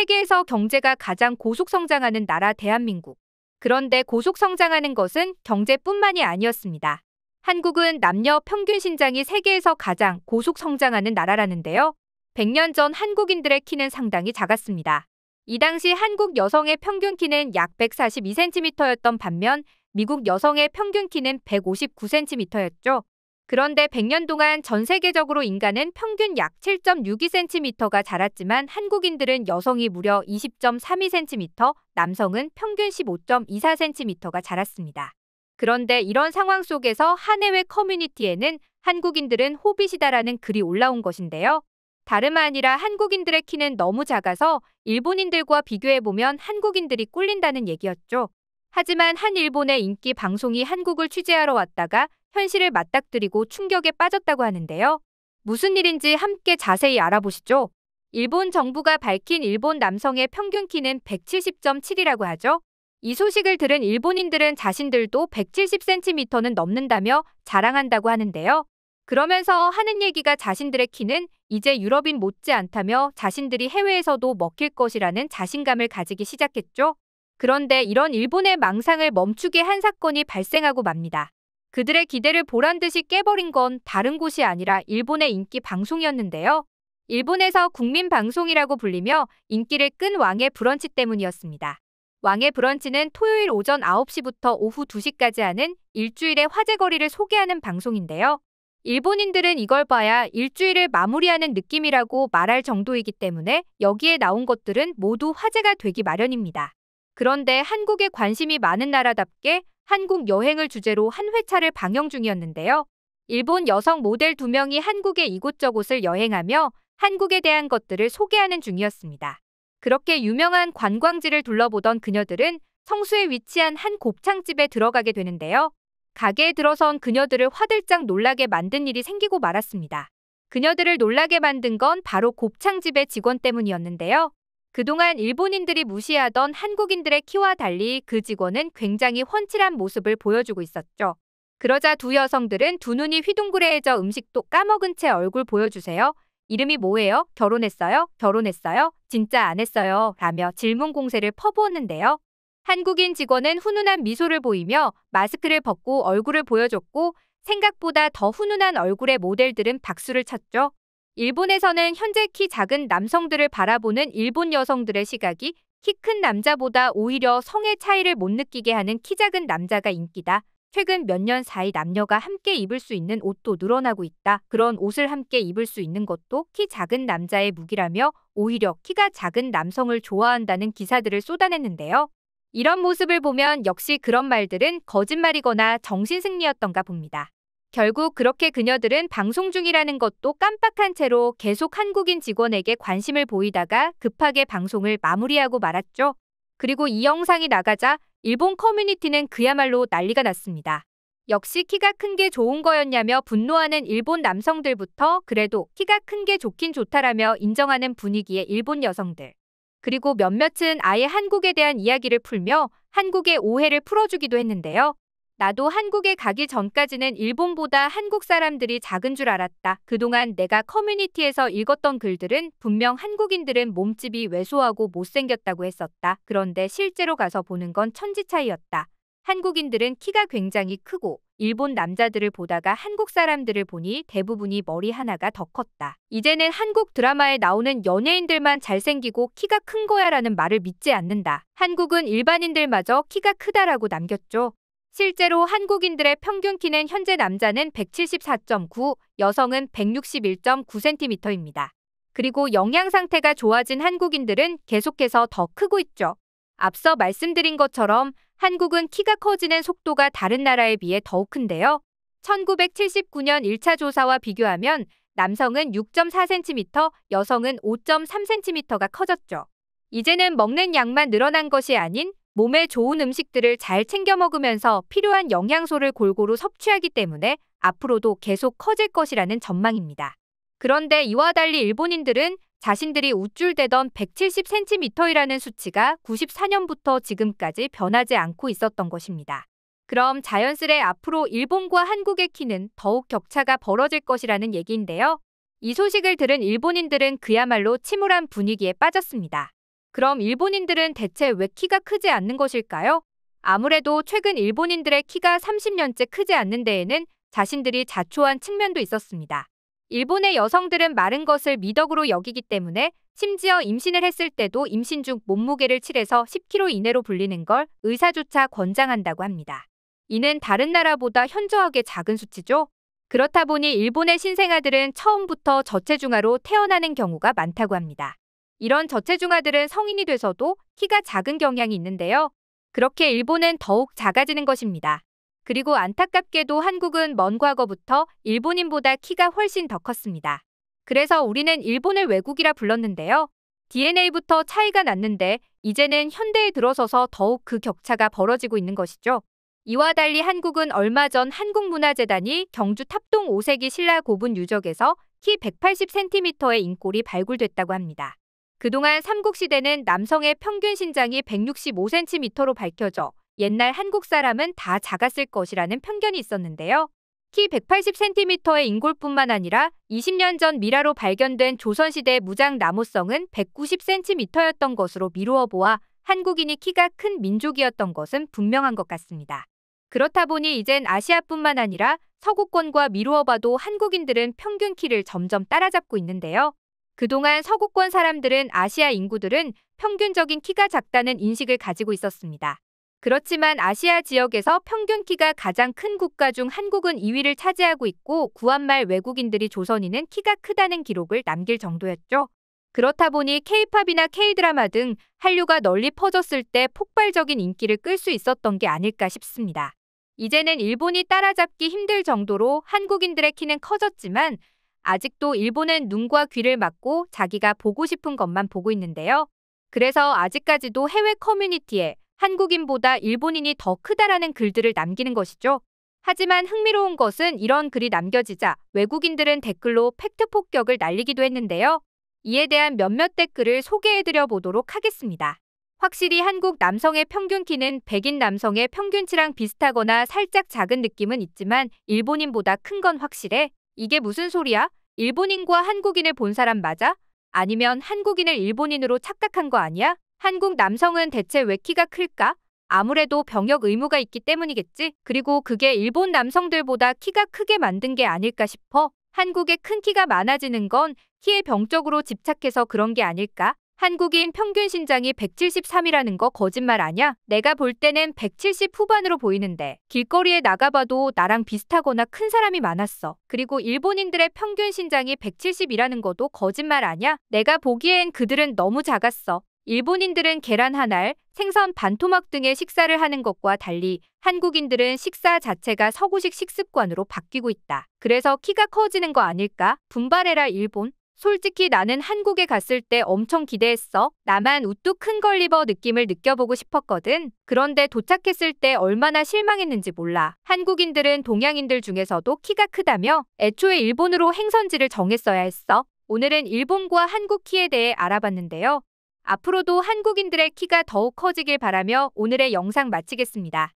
세계에서 경제가 가장 고속 성장하는 나라 대한민국. 그런데 고속 성장하는 것은 경제뿐만이 아니었습니다. 한국은 남녀 평균 신장이 세계에서 가장 고속 성장하는 나라라는데요. 100년 전 한국인들의 키는 상당히 작았습니다. 이 당시 한국 여성의 평균 키는 약 142cm였던 반면 미국 여성의 평균 키는 159cm였죠. 그런데 100년 동안 전 세계적으로 인간은 평균 약 7.62cm가 자랐지만 한국인들은 여성이 무려 20.32cm, 남성은 평균 15.24cm가 자랐습니다. 그런데 이런 상황 속에서 한 해외 커뮤니티에는 한국인들은 호빗이다라는 글이 올라온 것인데요. 다름 아니라 한국인들의 키는 너무 작아서 일본인들과 비교해보면 한국인들이 꿀린다는 얘기였죠. 하지만 한 일본의 인기 방송이 한국을 취재하러 왔다가 현실을 맞닥뜨리고 충격에 빠졌다고 하는데요. 무슨 일인지 함께 자세히 알아보시죠. 일본 정부가 밝힌 일본 남성의 평균 키는 170.7이라고 하죠. 이 소식을 들은 일본인들은 자신들도 170cm는 넘는다며 자랑한다고 하는데요. 그러면서 하는 얘기가 자신들의 키는 이제 유럽인 못지않다며 자신들이 해외에서도 먹힐 것이라는 자신감을 가지기 시작했죠. 그런데 이런 일본의 망상을 멈추게 한 사건이 발생하고 맙니다. 그들의 기대를 보란듯이 깨버린 건 다른 곳이 아니라 일본의 인기 방송이었는데요. 일본에서 국민방송이라고 불리며 인기를 끈 왕의 브런치 때문이었습니다. 왕의 브런치는 토요일 오전 9시부터 오후 2시까지 하는 일주일의 화제거리를 소개하는 방송인데요. 일본인들은 이걸 봐야 일주일을 마무리하는 느낌이라고 말할 정도이기 때문에 여기에 나온 것들은 모두 화제가 되기 마련입니다. 그런데 한국에 관심이 많은 나라답게 한국 여행을 주제로 한 회차를 방영 중이었는데요. 일본 여성 모델 2명이 한국의 이곳저곳을 여행하며 한국에 대한 것들을 소개하는 중이었습니다. 그렇게 유명한 관광지를 둘러보던 그녀들은 성수에 위치한 한 곱창집에 들어가게 되는데요. 가게에 들어선 그녀들을 화들짝 놀라게 만든 일이 생기고 말았습니다. 그녀들을 놀라게 만든 건 바로 곱창집의 직원 때문이었는데요. 그동안 일본인들이 무시하던 한국인들의 키와 달리 그 직원은 굉장히 훤칠한 모습을 보여주고 있었죠. 그러자 두 여성들은 두 눈이 휘둥그레해져 음식도 까먹은 채 얼굴 보여주세요. 이름이 뭐예요? 결혼했어요? 결혼했어요? 진짜 안 했어요? 라며 질문 공세를 퍼부었는데요. 한국인 직원은 훈훈한 미소를 보이며 마스크를 벗고 얼굴을 보여줬고 생각보다 더 훈훈한 얼굴의 모델들은 박수를 쳤죠. 일본에서는 현재 키 작은 남성들을 바라보는 일본 여성들의 시각이 키 큰 남자보다 오히려 성의 차이를 못 느끼게 하는 키 작은 남자가 인기다. 최근 몇 년 사이 남녀가 함께 입을 수 있는 옷도 늘어나고 있다. 그런 옷을 함께 입을 수 있는 것도 키 작은 남자의 무기라며 오히려 키가 작은 남성을 좋아한다는 기사들을 쏟아냈는데요. 이런 모습을 보면 역시 그런 말들은 거짓말이거나 정신승리였던가 봅니다. 결국 그렇게 그녀들은 방송 중이라는 것도 깜빡한 채로 계속 한국인 직원에게 관심을 보이다가 급하게 방송을 마무리하고 말았죠. 그리고 이 영상이 나가자 일본 커뮤니티는 그야말로 난리가 났습니다. 역시 키가 큰 게 좋은 거였냐며 분노하는 일본 남성들부터 그래도 키가 큰 게 좋긴 좋다라며 인정하는 분위기의 일본 여성들. 그리고 몇몇은 아예 한국에 대한 이야기를 풀며 한국의 오해를 풀어주기도 했는데요. 나도 한국에 가기 전까지는 일본보다 한국 사람들이 작은 줄 알았다. 그동안 내가 커뮤니티에서 읽었던 글들은 분명 한국인들은 몸집이 왜소하고 못생겼다고 했었다. 그런데 실제로 가서 보는 건 천지 차이였다. 한국인들은 키가 굉장히 크고 일본 남자들을 보다가 한국 사람들을 보니 대부분이 머리 하나가 더 컸다. 이제는 한국 드라마에 나오는 연예인들만 잘생기고 키가 큰 거야 라는 말을 믿지 않는다. 한국은 일반인들마저 키가 크다라고 남겼죠. 실제로 한국인들의 평균 키는 현재 남자는 174.9, 여성은 161.9cm입니다. 그리고 영양 상태가 좋아진 한국인들은 계속해서 더 크고 있죠. 앞서 말씀드린 것처럼 한국은 키가 커지는 속도가 다른 나라에 비해 더욱 큰데요. 1979년 1차 조사와 비교하면 남성은 6.4cm, 여성은 5.3cm가 커졌죠. 이제는 먹는 양만 늘어난 것이 아닌 몸에 좋은 음식들을 잘 챙겨 먹으면서 필요한 영양소를 골고루 섭취하기 때문에 앞으로도 계속 커질 것이라는 전망입니다. 그런데 이와 달리 일본인들은 자신들이 우쭐대던 170cm이라는 수치가 94년부터 지금까지 변하지 않고 있었던 것입니다. 그럼 자연스레 앞으로 일본과 한국의 키는 더욱 격차가 벌어질 것이라는 얘기인데요. 이 소식을 들은 일본인들은 그야말로 침울한 분위기에 빠졌습니다. 그럼 일본인들은 대체 왜 키가 크지 않는 것일까요? 아무래도 최근 일본인들의 키가 30년째 크지 않는 데에는 자신들이 자초한 측면도 있었습니다. 일본의 여성들은 마른 것을 미덕으로 여기기 때문에 심지어 임신을 했을 때도 임신 중 몸무게를 7에서 10kg 이내로 불리는 걸 의사조차 권장한다고 합니다. 이는 다른 나라보다 현저하게 작은 수치죠. 그렇다 보니 일본의 신생아들은 처음부터 저체중아로 태어나는 경우가 많다고 합니다. 이런 저체중아들은 성인이 돼서도 키가 작은 경향이 있는데요. 그렇게 일본은 더욱 작아지는 것입니다. 그리고 안타깝게도 한국은 먼 과거부터 일본인보다 키가 훨씬 더 컸습니다. 그래서 우리는 일본을 외국이라 불렀는데요. DNA부터 차이가 났는데 이제는 현대에 들어서서 더욱 그 격차가 벌어지고 있는 것이죠. 이와 달리 한국은 얼마 전 한국문화재단이 경주 탑동 5세기 신라 고분 유적에서 키 180cm의 인골이 발굴됐다고 합니다. 그동안 삼국시대는 남성의 평균 신장이 165cm로 밝혀져 옛날 한국 사람은 다 작았을 것이라는 편견이 있었는데요. 키 180cm의 인골뿐만 아니라 20년 전 미라로 발견된 조선시대 무장 나무성은 190cm였던 것으로 미루어 보아 한국인이 키가 큰 민족이었던 것은 분명한 것 같습니다. 그렇다 보니 이젠 아시아뿐만 아니라 서구권과 미루어 봐도 한국인들은 평균 키를 점점 따라잡고 있는데요. 그동안 서구권 사람들은 아시아 인구들은 평균적인 키가 작다는 인식을 가지고 있었습니다. 그렇지만 아시아 지역에서 평균 키가 가장 큰 국가 중 한국은 2위를 차지하고 있고 구한말 외국인들이 조선인은 키가 크다는 기록을 남길 정도였죠. 그렇다 보니 K-팝이나 K-드라마 등 한류가 널리 퍼졌을 때 폭발적인 인기를 끌 수 있었던 게 아닐까 싶습니다. 이제는 일본이 따라잡기 힘들 정도로 한국인들의 키는 커졌지만 아직도 일본은 눈과 귀를 막고 자기가 보고 싶은 것만 보고 있는데요. 그래서 아직까지도 해외 커뮤니티에 한국인보다 일본인이 더 크다라는 글들을 남기는 것이죠. 하지만 흥미로운 것은 이런 글이 남겨지자 외국인들은 댓글로 팩트 폭격을 날리기도 했는데요. 이에 대한 몇몇 댓글을 소개해드려 보도록 하겠습니다. 확실히 한국 남성의 평균 키는 백인 남성의 평균치랑 비슷하거나 살짝 작은 느낌은 있지만 일본인보다 큰 건 확실해. 이게 무슨 소리야? 일본인과 한국인을 본 사람 맞아? 아니면 한국인을 일본인으로 착각한 거 아니야? 한국 남성은 대체 왜 키가 클까? 아무래도 병역 의무가 있기 때문이겠지? 그리고 그게 일본 남성들보다 키가 크게 만든 게 아닐까 싶어. 한국의 큰 키가 많아지는 건 키에 병적으로 집착해서 그런 게 아닐까? 한국인 평균 신장이 173이라는 거 거짓말 아냐? 내가 볼 때는 170 후반으로 보이는데 길거리에 나가봐도 나랑 비슷하거나 큰 사람이 많았어. 그리고 일본인들의 평균 신장이 170이라는 것도 거짓말 아냐? 내가 보기엔 그들은 너무 작았어. 일본인들은 계란 한 알, 생선 반토막 등의 식사를 하는 것과 달리 한국인들은 식사 자체가 서구식 식습관으로 바뀌고 있다. 그래서 키가 커지는 거 아닐까? 분발해라 일본. 솔직히 나는 한국에 갔을 때 엄청 기대했어. 나만 우뚝 큰 걸리버 느낌을 느껴보고 싶었거든. 그런데 도착했을 때 얼마나 실망했는지 몰라. 한국인들은 동양인들 중에서도 키가 크다며 애초에 일본으로 행선지를 정했어야 했어. 오늘은 일본과 한국 키에 대해 알아봤는데요. 앞으로도 한국인들의 키가 더욱 커지길 바라며 오늘의 영상 마치겠습니다.